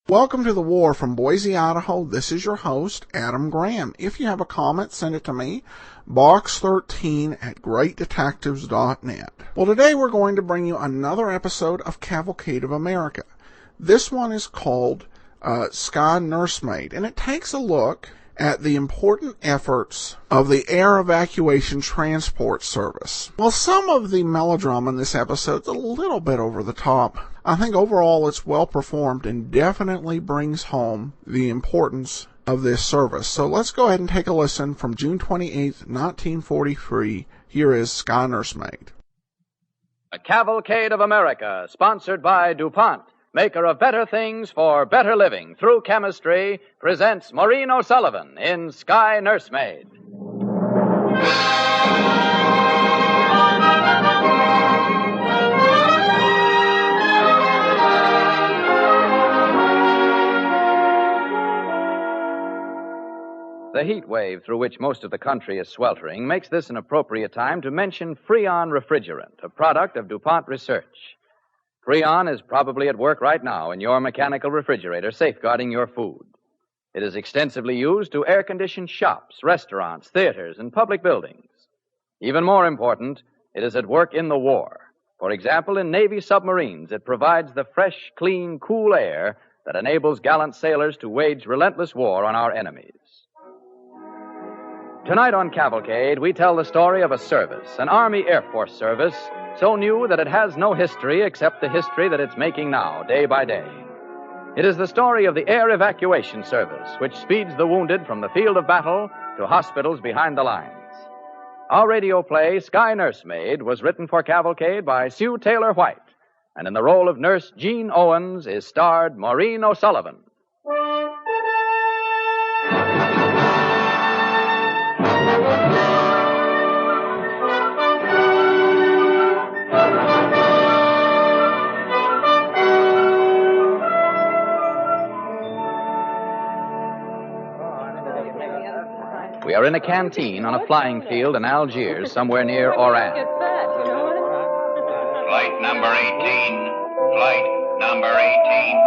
Welcome to The War from Boise, Idaho. This is your host, Adam Graham. If you have a comment, send it to me, box13@greatdetectives.net. Well, today we're going to bring you another episode of Cavalcade of America. This one is called Sky Nursemaid, and it takes a look at the important efforts of the Air Evacuation Transport Service. Well, some of the melodrama in this episode is a little bit over the top. I think overall it's well performed and definitely brings home the importance of this service. So let's go ahead and take a listen from June 28th, 1943. Here is Sky Nursemaid. A Cavalcade of America, sponsored by DuPont, maker of better things for better living through chemistry, presents Maureen O'Sullivan in Sky Nursemaid. The heat wave through which most of the country is sweltering makes this an appropriate time to mention Freon refrigerant, a product of DuPont Research. Freon is probably at work right now in your mechanical refrigerator, safeguarding your food. It is extensively used to air-condition shops, restaurants, theaters, and public buildings. Even more important, it is at work in the war. For example, in Navy submarines, it provides the fresh, clean, cool air that enables gallant sailors to wage relentless war on our enemies. Tonight on Cavalcade, we tell the story of a service, an Army Air Force service, so new that it has no history except the history that it's making now, day by day. It is the story of the Air Evacuation Service, which speeds the wounded from the field of battle to hospitals behind the lines. Our radio play, Sky Nursemaid, was written for Cavalcade by Sue Taylor White, and in the role of Nurse Jean Owens is starred Maureen O'Sullivan. We are in a canteen on a flying field in Algiers, somewhere near Oran. Flight number 18. Flight number 18.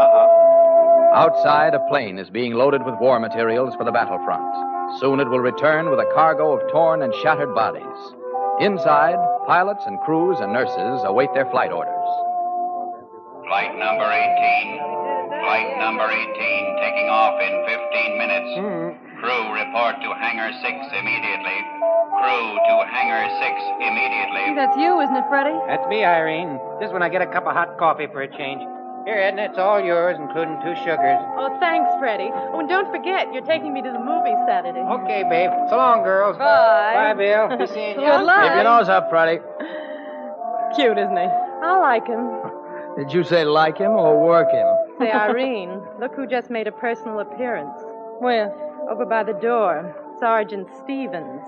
Outside, a plane is being loaded with war materials for the battlefront. Soon it will return with a cargo of torn and shattered bodies. Inside, pilots and crews and nurses await their flight orders. Flight number 18. Flight number 18 taking off in 15 minutes. Crew report to Hangar 6 immediately. Crew to Hangar 6 immediately. That's you, isn't it, Freddie? That's me, Irene. Just when I get a cup of hot coffee for a change. Here, Edna, it's all yours, including 2 sugars. Oh, thanks, Freddie. Oh, and don't forget, you're taking me to the movies Saturday. Okay, babe. So long, girls. Bye. Bye, Bill. Be seeing you. Good luck. Keep your nose up, Freddie. Cute, isn't he? I like him. Did you say like him or work him? Say, Irene, look who just made a personal appearance. Where? Over by the door. Sergeant Stevens.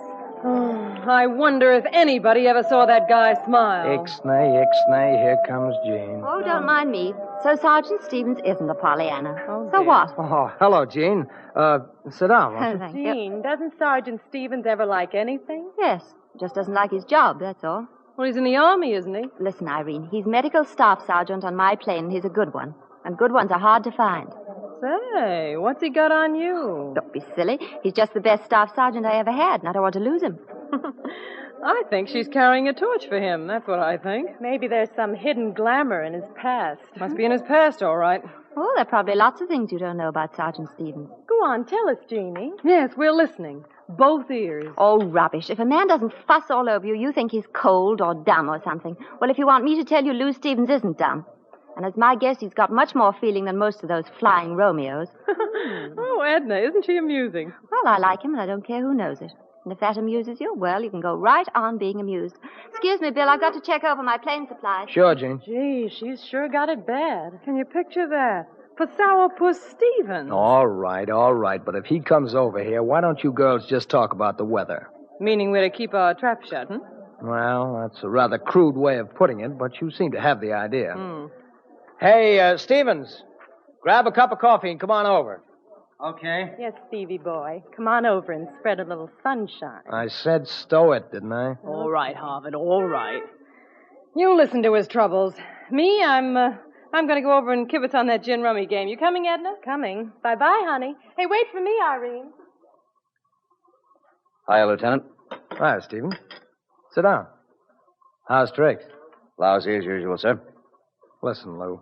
Oh, I wonder if anybody ever saw that guy smile. Ixnay, here comes Jean. Oh, don't mind me. So Sergeant Stevens isn't a Pollyanna. Oh, So dear. what? Oh, hello, Jean. Sit down. Oh, thank you. Jean, doesn't Sergeant Stevens ever like anything? Yes, just doesn't like his job, that's all. Well, he's in the Army, isn't he? Listen, Irene, he's medical staff sergeant on my plane, and he's a good one. And good ones are hard to find. Say, what's he got on you? Don't be silly. He's just the best staff sergeant I ever had, and I don't want to lose him. I think she's carrying a torch for him. That's what I think. Maybe there's some hidden glamour in his past. Must be in his past, all right. Oh, there are probably lots of things you don't know about Sergeant Stevens. Go on, tell us, Jeannie. Yes, we're listening. Both ears. Oh, rubbish. If a man doesn't fuss all over you, you think he's cold or dumb or something. Well, if you want me to tell you, Lou Stevens isn't dumb. And as my guess, he's got much more feeling than most of those flying Romeos. Oh, Edna, isn't she amusing? Well, I like him, and I don't care who knows it. And if that amuses you, well, you can go right on being amused. Excuse me, Bill, I've got to check over my plane supplies. Sure, Jean. Gee, she's sure got it bad. Can you picture that? For Sourpuss Stevens. All right. But if he comes over here, why don't you girls just talk about the weather? Meaning we're to keep our trap shut, huh? Well, that's a rather crude way of putting it, but you seem to have the idea. Hey, Stevens, grab a cup of coffee and come on over. Okay. Yes, Stevie boy. Come on over and spread a little sunshine. I said stow it, didn't I? All right, Harvard, all right. You listen to his troubles. Me, I'm I'm going to go over and kibitz on that gin rummy game. You coming, Edna? Coming. Bye-bye, honey. Hey, wait for me, Irene. Hiya, Lieutenant. Hi, Stephen. Sit down. How's Tricks? Lousy as usual, sir. Listen, Lou.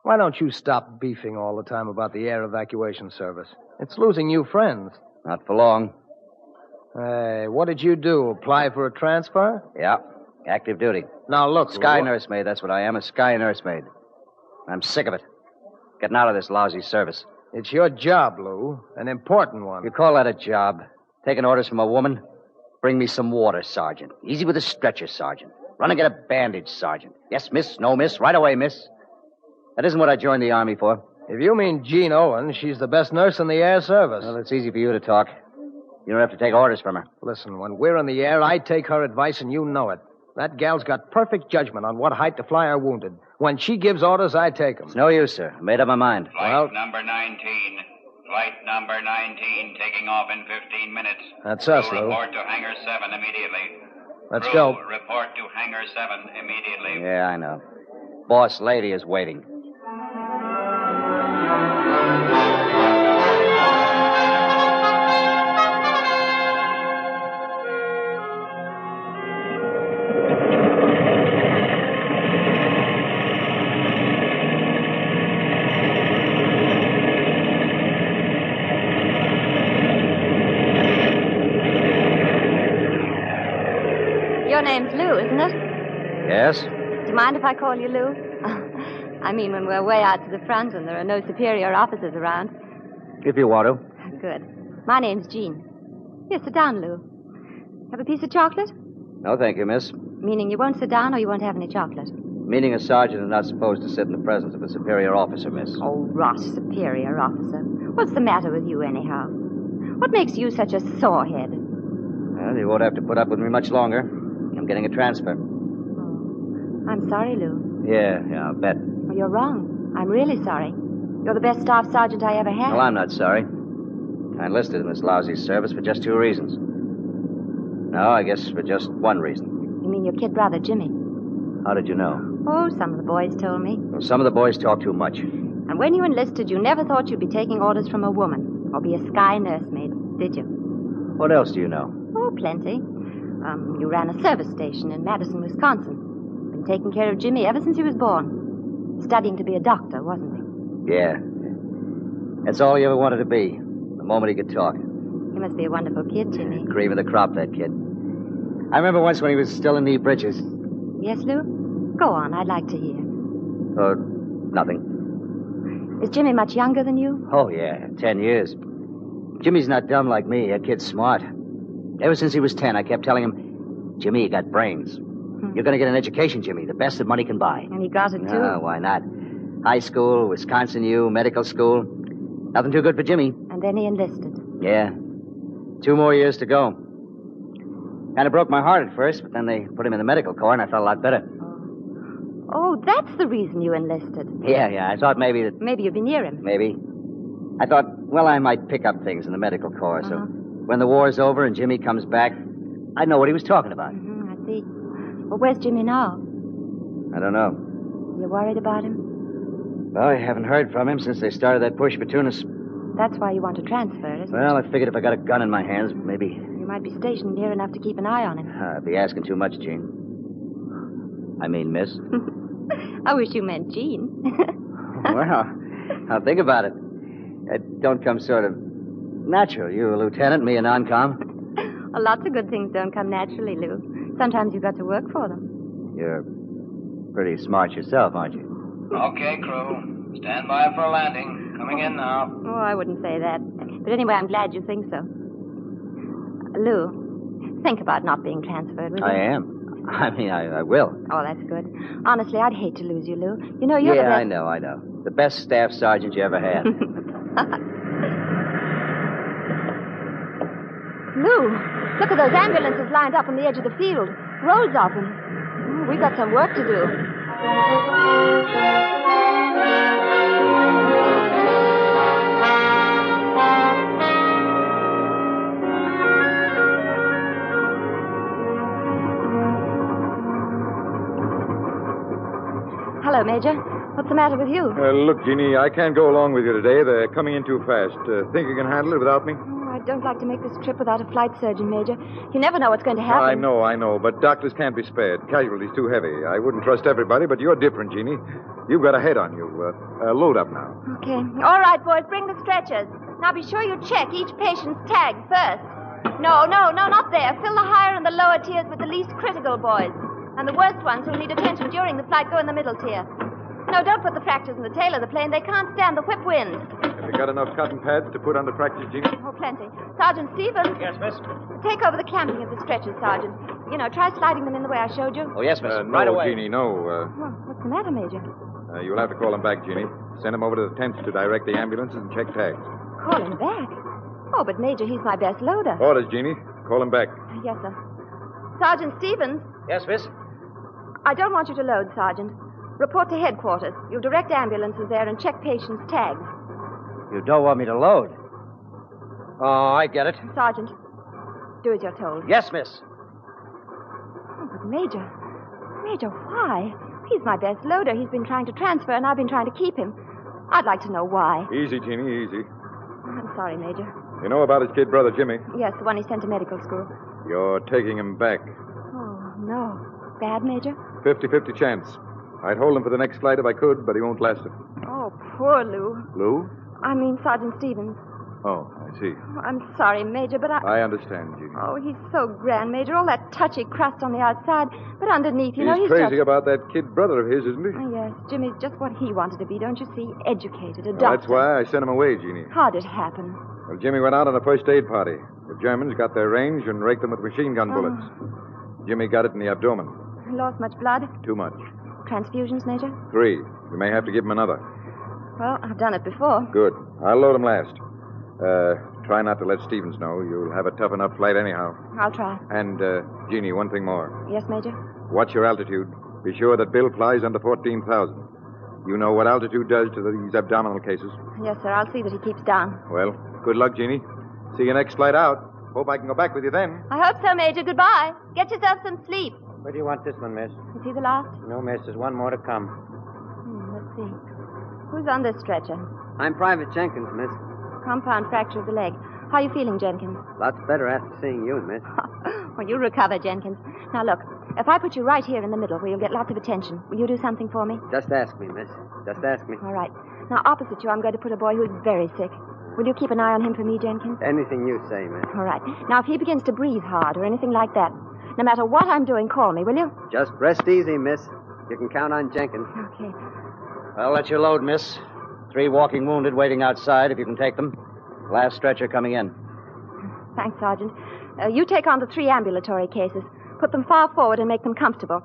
Why don't you stop beefing all the time about the air evacuation service? It's losing you friends. Not for long. Hey, what did you do? Apply for a transfer? Yeah. Active duty. Now, look, Sky Lou. nursemaid, that's what I am, a sky nursemaid. I'm sick of it. Getting out of this lousy service. It's your job, Lou. An important one. You call that a job? Taking orders from a woman? Bring me some water, Sergeant. Easy with a stretcher, Sergeant. Run and get a bandage, Sergeant. Yes, miss. No, miss. Right away, miss. That isn't what I joined the Army for. If you mean Jean Owen, she's the best nurse in the air service. Well, it's easy for you to talk. You don't have to take orders from her. Listen, when we're in the air, I take her advice, and you know it. That gal's got perfect judgment on what height to fly our wounded. When she gives orders, I take them. It's no use, sir. I made up my mind. Flight number 19. Flight number 19 taking off in 15 minutes. That's us, Crew Lou. report to Hangar 7 immediately. Let's Crew, go. report to Hangar 7 immediately. Yeah, I know. Boss lady is waiting. Your name's Lou, isn't it? Yes? Do you mind if I call you Lou? I mean, when we're way out to the front and there are no superior officers around. If you want to. Good. My name's Jean. Here, sit down, Lou. Have a piece of chocolate? No, thank you, miss. Meaning you won't sit down or you won't have any chocolate? Meaning a sergeant is not supposed to sit in the presence of a superior officer, miss. Oh, rot, superior officer. What's the matter with you, anyhow? What makes you such a sorehead? Well, you won't have to put up with me much longer. I'm getting a transfer. Oh, I'm sorry, Lou. Yeah, I'll bet. Oh, you're wrong. I'm really sorry. You're the best staff sergeant I ever had. Well, I'm not sorry. I enlisted in this lousy service for just 2 reasons. No, I guess for just one reason. You mean your kid brother, Jimmy? How did you know? Oh, some of the boys told me. Well, some of the boys talk too much. And when you enlisted, you never thought you'd be taking orders from a woman or be a sky nursemaid, did you? What else do you know? Oh, plenty. You ran a service station in Madison, Wisconsin. Been taking care of Jimmy ever since he was born. Studying to be a doctor, wasn't he? Yeah. That's all he ever wanted to be. The moment he could talk. He must be a wonderful kid, Jimmy. Cream of the crop, that kid. I remember once when he was still in knee breeches. Yes, Lou? Go on, I'd like to hear. Oh, nothing. Is Jimmy much younger than you? Oh, yeah, 10 years. Jimmy's not dumb like me. That kid's smart. Ever since he was 10, I kept telling him, Jimmy, you got brains. You're going to get an education, Jimmy, the best that money can buy. And he got it, too. No, why not? High school, Wisconsin U, medical school. Nothing too good for Jimmy. And then he enlisted. Yeah. 2 more years to go. Kind of broke my heart at first, but then they put him in the medical corps, and I felt a lot better. Oh, that's the reason you enlisted. Yeah, I thought maybe that... Maybe you'd be near him. Maybe. I thought, well, I might pick up things in the medical corps, so when the war's over and Jimmy comes back, I'd know what he was talking about. I see. Well, where's Jimmy now? I don't know. You worried about him? Well, I haven't heard from him since they started that push for Tunis. That's why you want to transfer, isn't it? Well, I figured if I got a gun in my hands, maybe... You might be stationed near enough to keep an eye on him. I'd be asking too much, Jean. I mean, miss. I wish you meant Jean. Well, now think about it. It don't come sort of natural. You a lieutenant, me a non-com. Well, lots of good things don't come naturally, Lou. Sometimes you've got to work for them. You're pretty smart yourself, aren't you? Okay, crew. Stand by for a landing. Coming in now. Oh, I wouldn't say that. But anyway, I'm glad you think so. Lou, think about not being transferred, will you? I am. I mean, I will. Oh, that's good. Honestly, I'd hate to lose you, Lou. You know, you're the best... I know. The best staff sergeant you ever had. Lou, look at those ambulances lined up on the edge of the field. Rows of them. We've got some work to do. Hello, Major. What's the matter with you? Look, Jeannie, I can't go along with you today. They're coming in too fast. Think you can handle it without me? Oh, I don't like to make this trip without a flight surgeon, Major. You never know what's going to happen. I know, but doctors can't be spared. Casualties too heavy. I wouldn't trust everybody, but you're different, Jeannie. You've got a head on you. Load up now. Okay. All right, boys, bring the stretchers. Now be sure you check each patient's tag first. No, not there. Fill the higher and the lower tiers with the least critical boys. And the worst ones who'll need attention during the flight go in the middle tier. No, don't put the fractures in the tail of the plane. They can't stand the whip winds. Have you got enough cotton pads to put on the fractures, Jeannie? Oh, plenty. Sergeant Stevens. Yes, miss? Take over the clamping of the stretchers, Sergeant. Try sliding them in the way I showed you. Oh, yes, miss. Right away. Jeannie, no. Well, what's the matter, Major? You'll have to call them back, Jeannie. Send them over to the tents to direct the ambulances and check tags. Call him back? Oh, but Major, he's my best loader. Orders, Jeannie. Call him back. Yes, sir. Sergeant Stevens. Yes, miss? I don't want you to load, Sergeant. Report to headquarters. You'll direct ambulances there and check patients' tags. You don't want me to load? Oh, I get it. Sergeant, do as you're told. Yes, miss. Oh, but Major, why? He's my best loader. He's been trying to transfer, and I've been trying to keep him. I'd like to know why. Easy, Jeannie, easy. I'm sorry, Major. You know about his kid brother, Jimmy? Yes, the one he sent to medical school. You're taking him back. Oh, no. Bad, Major? 50-50 chance. I'd hold him for the next flight if I could, but he won't last it. Oh, poor Lou. Lou? I mean, Sergeant Stevens. Oh, I see. Oh, I'm sorry, Major, but I understand, Jeannie. Oh, he's so grand, Major. All that touchy crust on the outside, but underneath, he's crazy about that kid brother of his, isn't he? Oh, yes. Jimmy's just what he wanted to be, don't you see? Educated, a Well, doctor. that's why I sent him away, Jeannie. How'd it happen? Well, Jimmy went out on a first aid party. The Germans got their range and raked them with machine gun bullets. Jimmy got it in the abdomen. Lost much blood? Too much. Transfusions, Major? 3. We may have to give him another. Well, I've done it before. Good. I'll load him last. Try not to let Stevens know. You'll have a tough enough flight anyhow. I'll try. And, Jeannie, one thing more. Yes, Major? Watch your altitude. Be sure that Bill flies under 14,000. You know what altitude does to these abdominal cases. Yes, sir. I'll see that he keeps down. Well, good luck, Jeannie. See you next flight out. Hope I can go back with you then. I hope so, Major. Goodbye. Get yourself some sleep. Where do you want this one, miss? Is he the last? No, miss. There's one more to come. Let's see. Who's on this stretcher? I'm Private Jenkins, miss. Compound fracture of the leg. How are you feeling, Jenkins? Lots better after seeing you, miss. Well, you'll recover, Jenkins. Now, look, if I put you right here in the middle where you'll get lots of attention, will you do something for me? Just ask me, miss. Just ask me. All right. Now, opposite you, I'm going to put a boy who's very sick. Will you keep an eye on him for me, Jenkins? Anything you say, miss. All right. Now, if he begins to breathe hard or anything like that, no matter what I'm doing, call me, will you? Just rest easy, miss. You can count on Jenkins. Okay. I'll let you load, miss. 3 walking wounded waiting outside, if you can take them. Last stretcher coming in. Thanks, Sergeant. You take on the 3 ambulatory cases. Put them far forward and make them comfortable.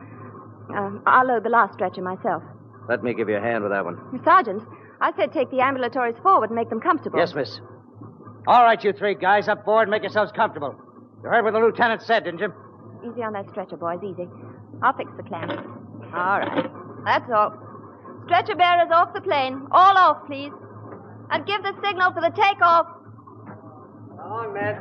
I'll load the last stretcher myself. Let me give you a hand with that one. Sergeant, I said take the ambulatories forward and make them comfortable. Yes, miss. All right, you 3 guys, up forward and make yourselves comfortable. You heard what the lieutenant said, didn't you? Easy on that stretcher, boys, easy. I'll fix the clamp. All right. That's all. Stretcher bearers off the plane. All off, please. And give the signal for the takeoff. So long, miss.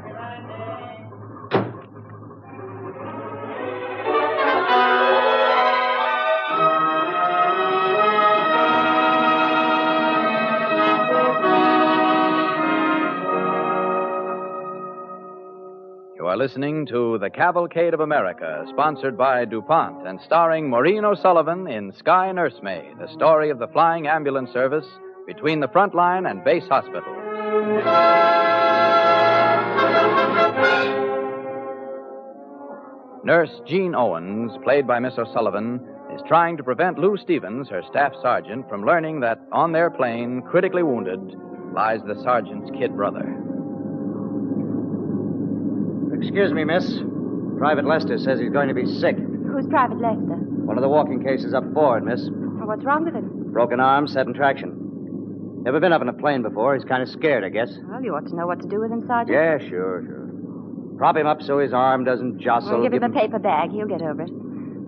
You are listening to The Cavalcade of America, sponsored by DuPont and starring Maureen O'Sullivan in Sky Nursemaid, a story of the flying ambulance service between the front line and base hospitals. Nurse Jean Owens, played by Miss O'Sullivan, is trying to prevent Lou Stevens, her staff sergeant, from learning that on their plane, critically wounded, lies the sergeant's kid brother. Excuse me, miss. Private Lester says he's going to be sick. Who's Private Lester? One of the walking cases up forward, miss. What's wrong with him? Broken arm, set in traction. Never been up in a plane before. He's kind of scared, I guess. Well, you ought to know what to do with him, Sergeant. Yeah, sure. Prop him up so his arm doesn't jostle. We'll give him a paper bag. He'll get over it.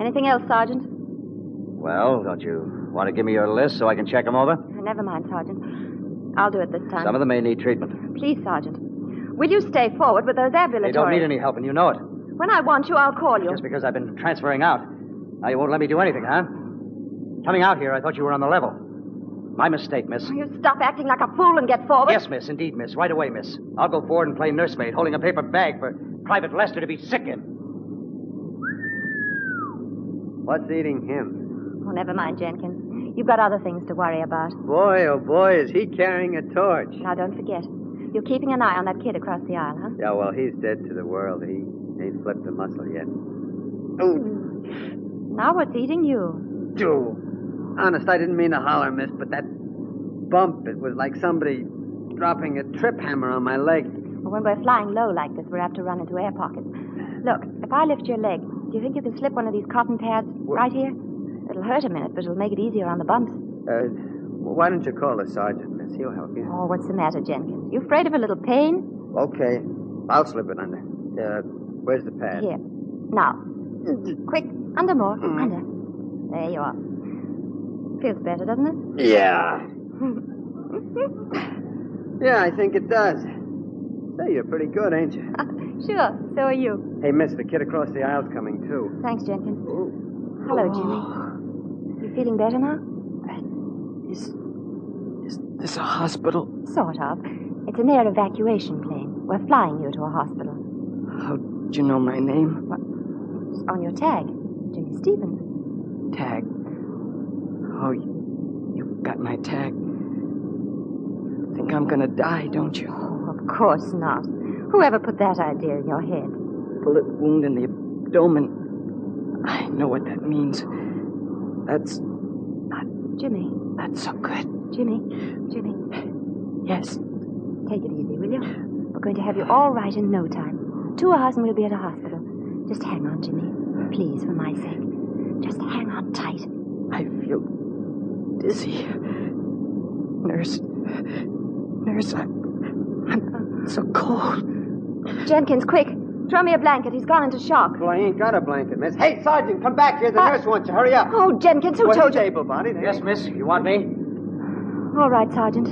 Anything else, Sergeant? Well, don't you want to give me your list so I can check them over? Never mind, Sergeant. I'll do it this time. Some of them may need treatment. Please, Sergeant. Will you stay forward with those ambulatory... They don't need any help, and you know it. When I want you, I'll call you. Just because I've been transferring out. Now you won't let me do anything, huh? Coming out here, I thought you were on the level. My mistake, miss. You stop acting like a fool and get forward. Yes, miss. Indeed, miss. Right away, miss. I'll go forward and play nursemaid, holding a paper bag for Private Lester to be sick in. What's eating him? Oh, never mind, Jenkins. You've got other things to worry about. Boy, oh boy, is he carrying a torch. Now, don't forget. You're keeping an eye on that kid across the aisle, huh? Yeah, well, he's dead to the world. He ain't flipped a muscle yet. Ooh. Now what's eating you? Ooh. Honest, I didn't mean to holler, miss, but that bump, it was like somebody dropping a trip hammer on my leg. Well, when we're flying low like this, we're apt to run into air pockets. Look, if I lift your leg, do you think you can slip one of these cotton pads right here? It'll hurt a minute, but it'll make it easier on the bumps. Why don't you call the sergeant, miss? He'll help you. Oh, what's the matter, Jenkins? You afraid of a little pain? Okay, I'll slip it under. Where's the pad? Here. Now. Quick, under more. Under. There you are. Feels better, doesn't it? Yeah. Yeah, I think it does. Say, you're pretty good, ain't you? Sure, so are you. Hey, miss, the kid across the aisle's coming, too. Thanks, Jenkins. Hello, Jimmy. You feeling better now? Is this a hospital? Sort of. It's an air evacuation plane. We're flying you to a hospital. How'd you know my name? What? It's on your tag. Jimmy Stevens. Tag. Oh, you got my tag. Think I'm gonna die, don't you? Oh, of course not. Whoever put that idea in your head? Bullet wound in the abdomen. I know what that means. That's Jimmy. That's so good. Jimmy. Yes. Take it easy, will you? We're going to have you all right in no time. 2 hours and we'll be at a hospital. Just hang on, Jimmy. Please, for my sake. Just hang on tight. I feel dizzy. Nurse, I'm so cold. Jenkins, quick. Throw me a blanket. He's gone into shock. Well, I ain't got a blanket, miss. Hey, Sergeant, come back here. The nurse wants you. Hurry up. Oh, Jenkins, who told you? Able-bodied. Yes, miss. You want me? All right, Sergeant.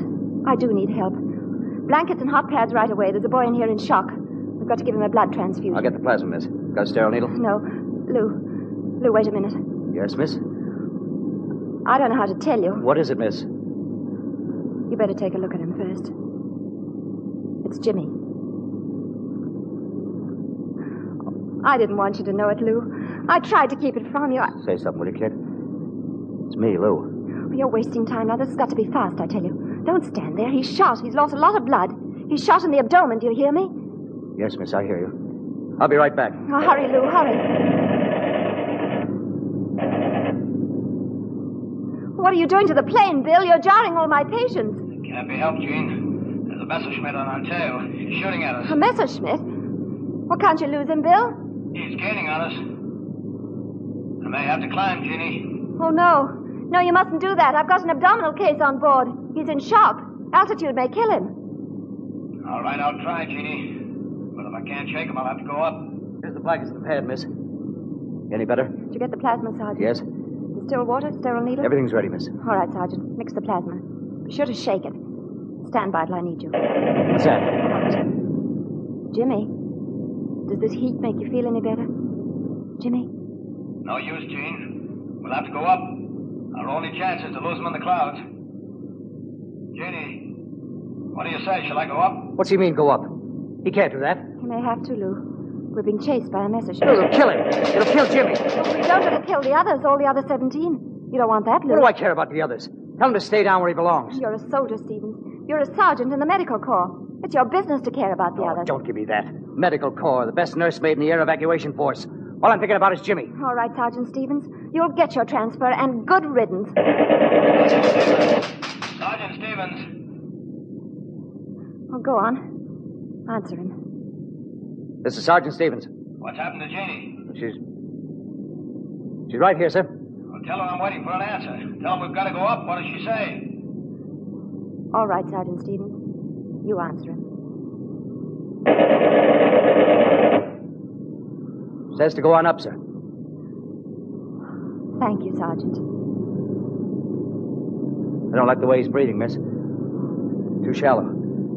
I do need help. Blankets and hot pads right away. There's a boy in here in shock. We've got to give him a blood transfusion. I'll get the plasma, miss. Got a sterile needle? No. Lou, wait a minute. Yes, miss? I don't know how to tell you. What is it, miss? You better take a look at him first. It's Jimmy. I didn't want you to know it, Lou. I tried to keep it from you. Say something, will you, kid? It's me, Lou. You're wasting time now. This has got to be fast, I tell you. Don't stand there. He's shot. He's lost a lot of blood. He's shot in the abdomen. Do you hear me? Yes, miss, I hear you. I'll be right back. Oh, hurry, Lou, hurry. What are you doing to the plane, Bill? You're jarring all my patients. Can't be helped, Gene. There's a Messerschmitt on our tail. He's shooting at us. A Messerschmitt? Well, can't you lose him, Bill? He's gaining on us. I may have to climb, Jeannie. Oh, no. No, you mustn't do that. I've got an abdominal case on board. He's in shock. Altitude may kill him. All right, I'll try, Jeannie. But if I can't shake him, I'll have to go up. Here's the blankets and the pad, miss. Any better? Did you get the plasma, Sergeant? Yes. Still water, sterile needle? Everything's ready, miss. All right, Sergeant. Mix the plasma. Be sure to shake it. Stand by till I need you. What's that? Right. Jimmy, does this heat make you feel any better? Jimmy? No use, Gene. We'll have to go up. Our only chance is to lose him in the clouds. Jeannie, what do you say? Shall I go up? What's he mean, go up? He can't do that. You may have to, Lou. We're being chased by a Messerschmitt. It'll kill him. It'll kill Jimmy. If we don't, it'll kill the others, all the other 17. You don't want that, Lou. What do I care about the others? Tell him to stay down where he belongs. You're a soldier, Stevens. You're a sergeant in the medical corps. It's your business to care about the others. Don't give me that. Medical Corps, the best nursemaid in the air evacuation force. All I'm thinking about is Jimmy. All right, Sergeant Stevens. You'll get your transfer, and good riddance. Sergeant Stevens. Well, go on. Answer him. This is Sergeant Stevens. What's happened to Jeannie? She's right here, sir. Well, tell her I'm waiting for an answer. Tell her we've got to go up. What does she say? All right, Sergeant Stevens. You answer him. Says to go on up, sir. Thank you, Sergeant. I don't like the way he's breathing, miss. Too shallow.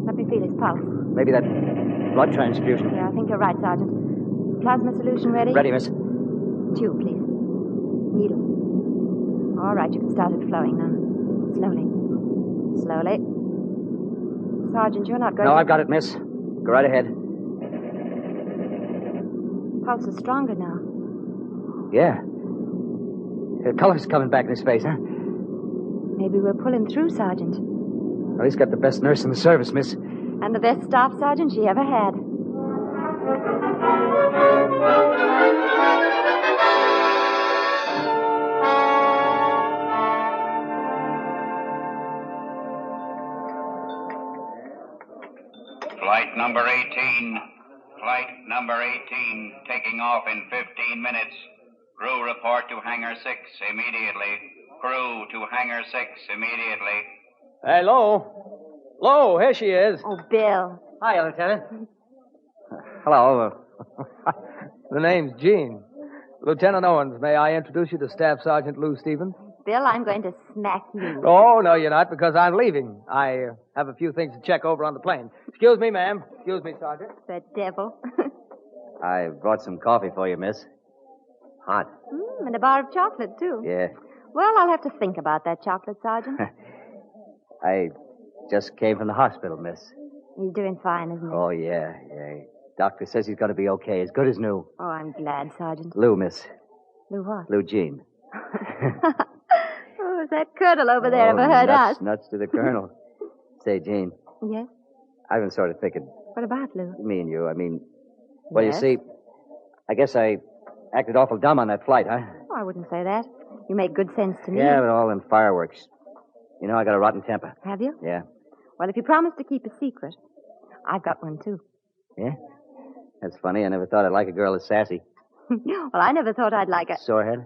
Let me feel his pulse. Maybe that blood transfusion. Yeah, I think you're right, Sergeant. Plasma solution ready? Ready, miss. Tube, please. Needle. All right, you can start it flowing now. Slowly. slowly. Sergeant, you're not going No, to... I've got it, miss. Go right ahead. Pulse is stronger now. Yeah. The color's coming back in his face, huh? Maybe we'll pull him through, Sergeant. Well, he's got the best nurse in the service, miss. And the best staff sergeant she ever had. Flight number 18. Flight number 18 taking off in 15 minutes. Crew report to Hangar 6 immediately. Crew to Hangar 6 immediately. Hey, Lo, here she is. Oh, Bill. Hi, Lieutenant. Hello. The name's Jean. Lieutenant Owens, may I introduce you to Staff Sergeant Lou Stevens? Bill, I'm going to smack you. Oh, no, you're not, because I'm leaving. I have a few things to check over on the plane. Excuse me, ma'am. Excuse me, Sergeant. That devil. I brought some coffee for you, miss. Hot. And a bar of chocolate, too. Yeah. Well, I'll have to think about that chocolate, Sergeant. I just came from the hospital, miss. He's doing fine, isn't he? Oh, yeah. Doctor says he's going to be okay, as good as new. Oh, I'm glad, Sergeant. Lou, miss. Lou what? Lou Jean. Oh, is that Colonel over there ever heard us? Nuts to the Colonel. Say, Jean, Yes? I've been sort of thinking, What about Lou? me and you, well, Yes? you see, I guess I acted awful dumb on that flight, huh? Oh, I wouldn't say that. You make good sense to me. Yeah, but all them fireworks. You know, I got a rotten temper. Have you? Yeah. Well, if you promise to keep a secret, I've got one, too. Yeah? That's funny. I never thought I'd like a girl that's sassy. Well, I never thought I'd like Sorehead?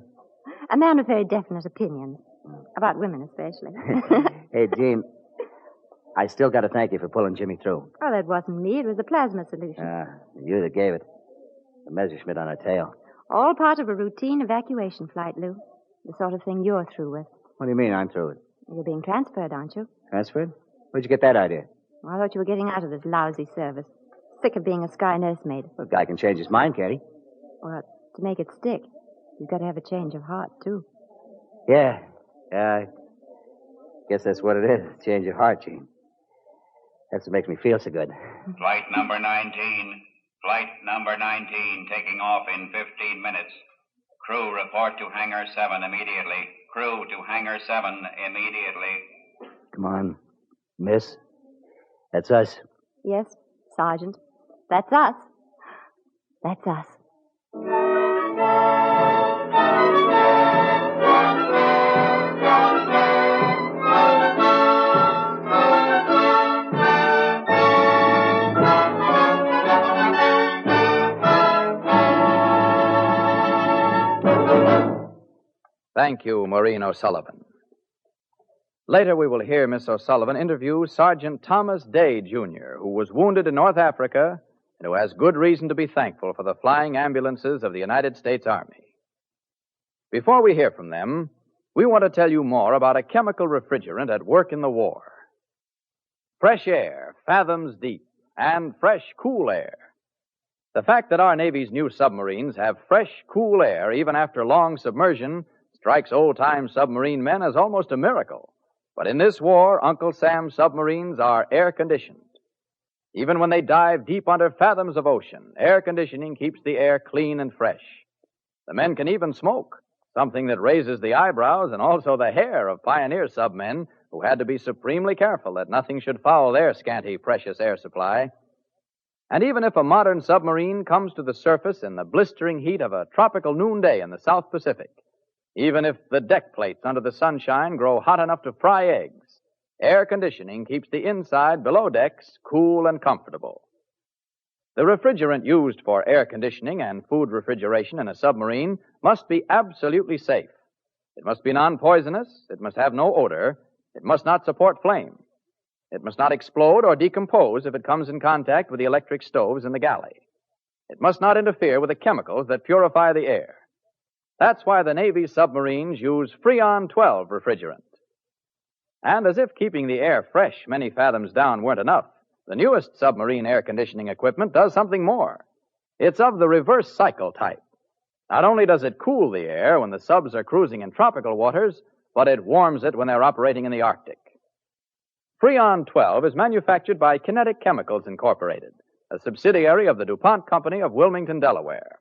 a man with very definite opinions. About women, especially. Hey, Jean, I still got to thank you for pulling Jimmy through. Oh, that wasn't me. It was the plasma solution. You that gave it. The Messerschmitt on her tail. All part of a routine evacuation flight, Lou. The sort of thing you're through with. What do you mean I'm through it? You're being transferred, aren't you? Transferred? Where'd you get that idea? Well, I thought you were getting out of this lousy service. Sick of being a sky nursemaid. Well, a guy can change his mind, can't he? Well, to make it stick, you've got to have a change of heart, too. Yeah, I guess that's what it is. Change of heart, Gene. That's what makes me feel so good. Flight number 19. Flight number 19 taking off in 15 minutes. Crew report to Hangar 7 immediately. Crew to Hangar 7 immediately. Come on, miss. That's us. Yes, Sergeant. That's us. That's us. Thank you, Maureen O'Sullivan. Later, we will hear Miss O'Sullivan interview Sergeant Thomas Day, Jr., who was wounded in North Africa and who has good reason to be thankful for the flying ambulances of the United States Army. Before we hear from them, we want to tell you more about a chemical refrigerant at work in the war. Fresh air, fathoms deep, and fresh, cool air. The fact that our Navy's new submarines have fresh, cool air even after long submersion strikes old-time submarine men as almost a miracle. But in this war, Uncle Sam's submarines are air-conditioned. Even when they dive deep under fathoms of ocean, air conditioning keeps the air clean and fresh. The men can even smoke, something that raises the eyebrows and also the hair of pioneer submen who had to be supremely careful that nothing should foul their scanty, precious air supply. And even if a modern submarine comes to the surface in the blistering heat of a tropical noonday in the South Pacific, even if the deck plates under the sunshine grow hot enough to fry eggs, air conditioning keeps the inside below decks cool and comfortable. The refrigerant used for air conditioning and food refrigeration in a submarine must be absolutely safe. It must be non-poisonous, it must have no odor, it must not support flame. It must not explode or decompose if it comes in contact with the electric stoves in the galley. It must not interfere with the chemicals that purify the air. That's why the Navy's submarines use Freon 12 refrigerant. And as if keeping the air fresh many fathoms down weren't enough, the newest submarine air conditioning equipment does something more. It's of the reverse cycle type. Not only does it cool the air when the subs are cruising in tropical waters, but it warms it when they're operating in the Arctic. Freon 12 is manufactured by Kinetic Chemicals Incorporated, a subsidiary of the DuPont Company of Wilmington, Delaware.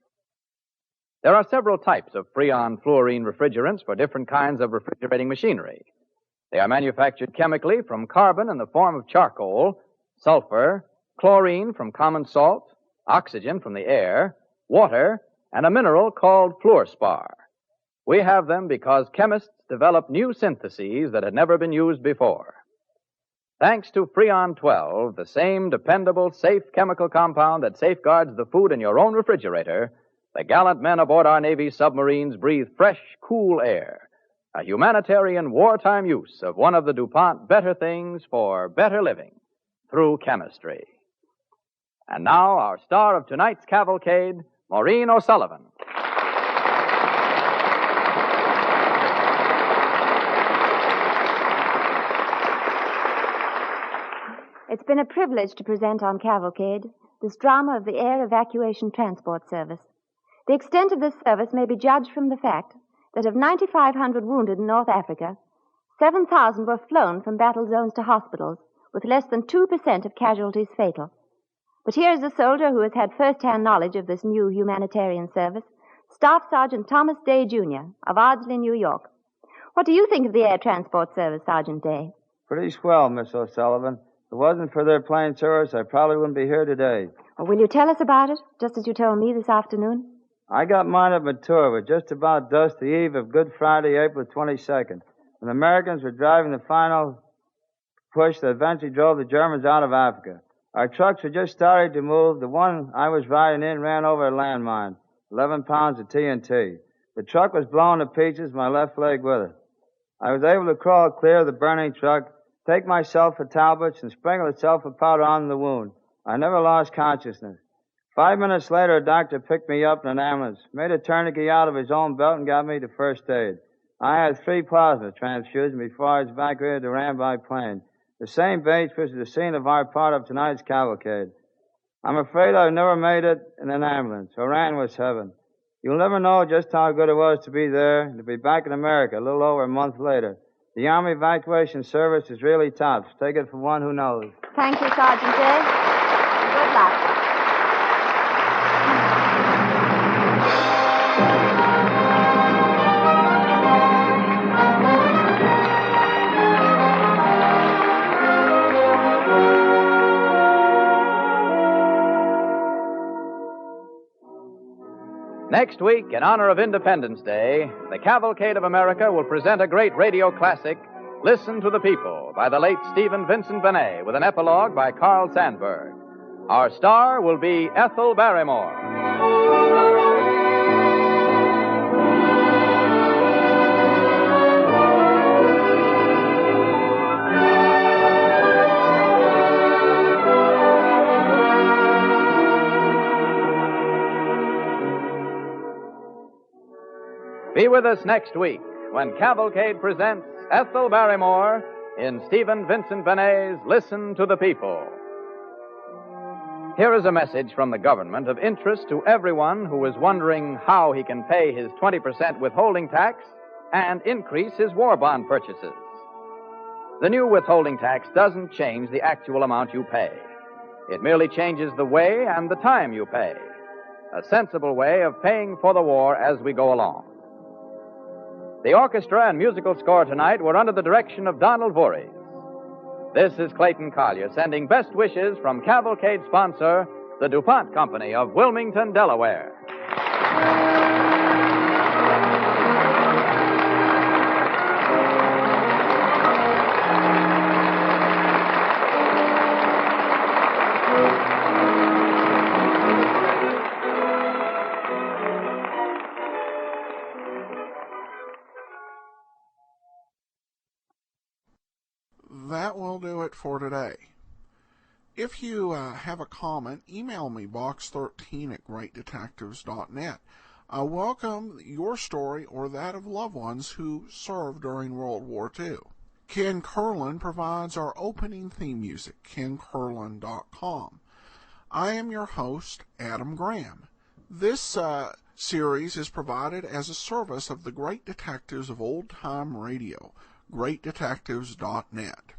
There are several types of Freon fluorine refrigerants for different kinds of refrigerating machinery. They are manufactured chemically from carbon in the form of charcoal, sulfur, chlorine from common salt, oxygen from the air, water, and a mineral called fluorspar. We have them because chemists developed new syntheses that had never been used before. Thanks to Freon 12, the same dependable, safe chemical compound that safeguards the food in your own refrigerator, the gallant men aboard our Navy submarines breathe fresh, cool air, a humanitarian wartime use of one of the DuPont better things for better living through chemistry. And now, our star of tonight's cavalcade, Maureen O'Sullivan. It's been a privilege to present on Cavalcade this drama of the Air Evacuation Transport Service. The extent of this service may be judged from the fact that of 9,500 wounded in North Africa, 7,000 were flown from battle zones to hospitals, with less than 2% of casualties fatal. But here is a soldier who has had first-hand knowledge of this new humanitarian service, Staff Sergeant Thomas Day, Jr., of Ardsley, New York. What do you think of the Air Transport Service, Sergeant Day? Pretty swell, Miss O'Sullivan. If it wasn't for their plane service, I probably wouldn't be here today. Well, will you tell us about it, just as you told me this afternoon? I got mine at Mature with just about dusk the eve of Good Friday, April 22nd, when the Americans were driving the final push that eventually drove the Germans out of Africa. Our trucks were just starting to move. The one I was riding in ran over a landmine, 11 pounds of TNT. The truck was blown to pieces, my left leg with it. I was able to crawl clear of the burning truck, take myself for Talbots, and sprinkle the sulfur powder on the wound. I never lost consciousness. 5 minutes later, a doctor picked me up in an ambulance, made a tourniquet out of his own belt, and got me to first aid. I had 3 plasma transfusions before I was evacuated to Ramby Plain, the same base which is the scene of our part of tonight's cavalcade. I'm afraid I've never made it in an ambulance. Oran was heaven. You'll never know just how good it was to be there and to be back in America a little over a month later. The Army Evacuation Service is really tops. Take it from one who knows. Thank you, Sergeant Day. Good luck. Next week, in honor of Independence Day, the Cavalcade of America will present a great radio classic, Listen to the People, by the late Stephen Vincent Benet, with an epilogue by Carl Sandburg. Our star will be Ethel Barrymore. Be with us next week when Cavalcade presents Ethel Barrymore in Stephen Vincent Benet's Listen to the People. Here is a message from the government of interest to everyone who is wondering how he can pay his 20% withholding tax and increase his war bond purchases. The new withholding tax doesn't change the actual amount you pay. It merely changes the way and the time you pay. A sensible way of paying for the war as we go along. The orchestra and musical score tonight were under the direction of Donald Voorhees. This is Clayton Collier sending best wishes from Cavalcade sponsor, the DuPont Company of Wilmington, Delaware. That will do it for today. If you have a comment, email me, box13@greatdetectives.net. I welcome your story or that of loved ones who served during World War II. Ken Curlin provides our opening theme music, kencurlin.com. I am your host, Adam Graham. This series is provided as a service of the Great Detectives of Old Time Radio, greatdetectives.net.